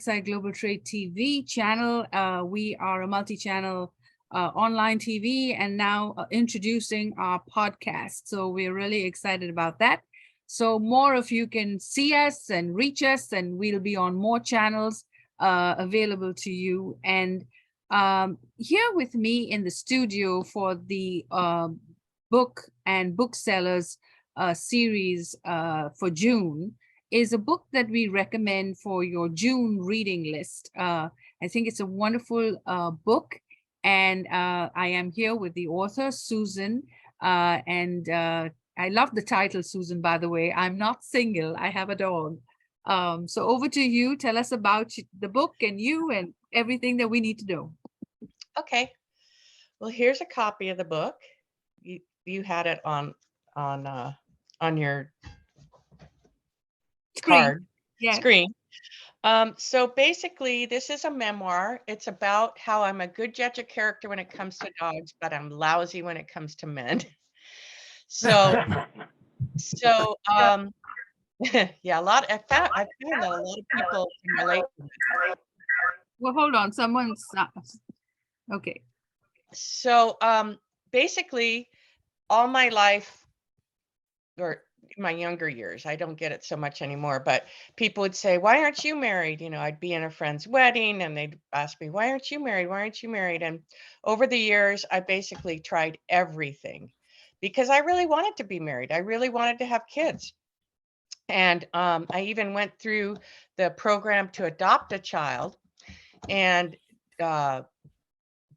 Brightside Global Trade TV channel. We are a multi-channel online TV and now introducing our podcast. So we're really excited about that. So more of you can see us and reach us, and we'll be on more channels available to you. And here with me in the studio for the book and booksellers series for June is a book that we recommend for your June reading list. I think it's a wonderful book, and I am here with the author, Susan, and I love the title, Susan, by the way. I'm not single, I have a dog. So over to you. Tell us about the book and you and everything that we need to know. Okay. Well, here's a copy of the book. You had it on your card screen. So basically, this is a memoir. It's about how I'm a good judge of character when it comes to dogs, but I'm lousy when it comes to men. So yeah, I found that a lot of people can relate to it. Well, hold on, someone's okay. So basically, all my life, or my younger years, I don't get it so much anymore, but people would say, why aren't you married? I'd be in a friend's wedding and they'd ask me, why aren't you married? Why aren't you married? And over the years, I basically tried everything because I really wanted to be married. I really wanted to have kids. And I even went through the program to adopt a child. And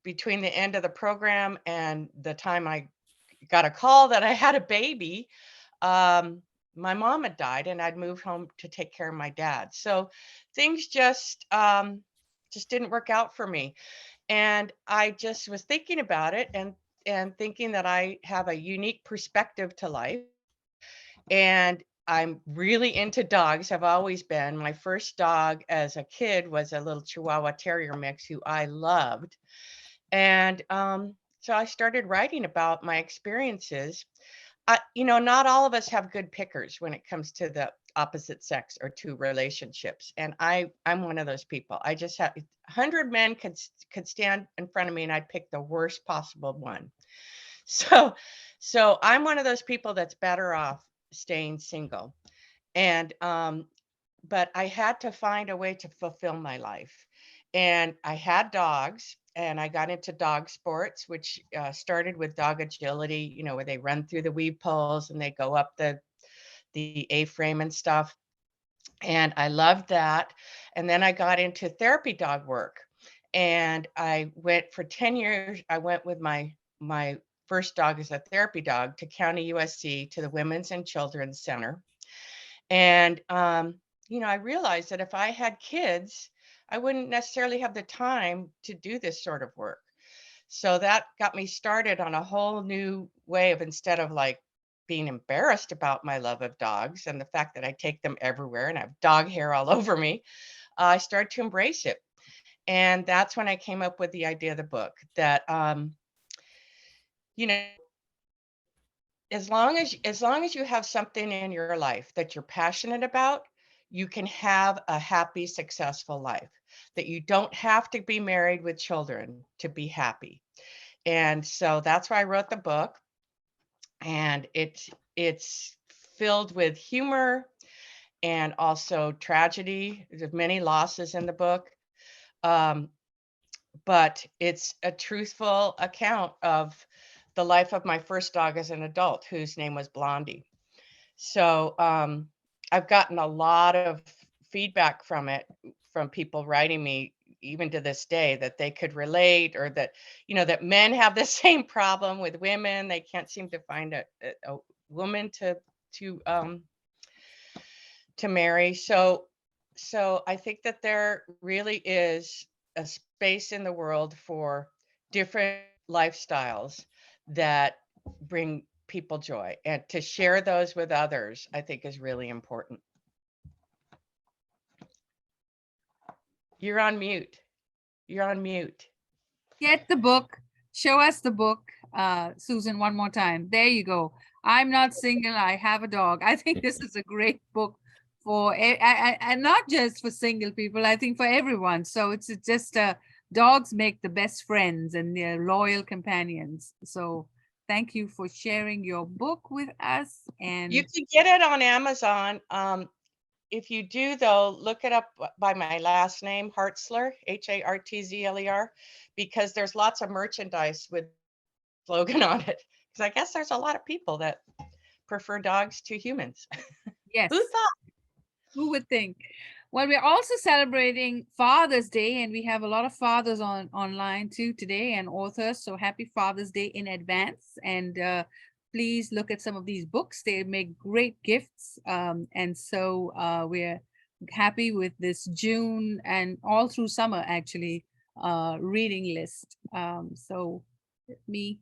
between the end of the program and the time I got a call that I had a baby, my mom had died and I'd moved home to take care of my dad. So things just didn't work out for me. And I just was thinking about it and thinking that I have a unique perspective to life. And I'm really into dogs, have always been. My first dog as a kid was a little Chihuahua Terrier mix who I loved. And so I started writing about my experiences. Not all of us have good pickers when it comes to the opposite sex or to relationships. And I'm one of those people. I just have 100 men could stand in front of me and I'd pick the worst possible one. So I'm one of those people that's better off staying single. And but I had to find a way to fulfill my life. And I had dogs and I got into dog sports, which started with dog agility, where they run through the weave poles and they go up the A-frame and stuff. And I loved that. And then I got into therapy dog work. And I went for 10 years. I went with my first dog as a therapy dog to County USC, to the Women's and Children's Center. And I realized that if I had kids, I wouldn't necessarily have the time to do this sort of work. So that got me started on a whole new way of, instead of like being embarrassed about my love of dogs and the fact that I take them everywhere and I have dog hair all over me, I started to embrace it. And that's when I came up with the idea of the book that, as long as you have something in your life that you're passionate about, you can have a happy, successful life, that you don't have to be married with children to be happy. And so that's why I wrote the book. And it's filled with humor and also tragedy. There's many losses in the book. But it's a truthful account of the life of my first dog as an adult, whose name was Blondie. So I've gotten a lot of feedback from it, from people writing me, even to this day, that they could relate, or that, that men have the same problem with women. They can't seem to find a woman to marry. So I think that there really is a space in the world for different lifestyles that bring people joy, and to share those with others, I think, is really important. You're on mute. Get the book. Show us the book, Susan, one more time. There you go. I'm not single, I have a dog. I think this is a great book for and not just for single people, I think for everyone. So it's just dogs make the best friends and they're loyal companions. So thank you for sharing your book with us. And You can get it on Amazon. If you do, though, look it up by my last name, Hartzler, Hartzler, because there's lots of merchandise with slogan on it. Because I guess there's a lot of people that prefer dogs to humans. yes, Who thought? who would think? Well, we're also celebrating Father's Day, and we have a lot of fathers online too today and authors. So happy Father's Day in advance. And please look at some of these books. They make great gifts. And so we're happy with this June and all through summer, actually, reading list. So me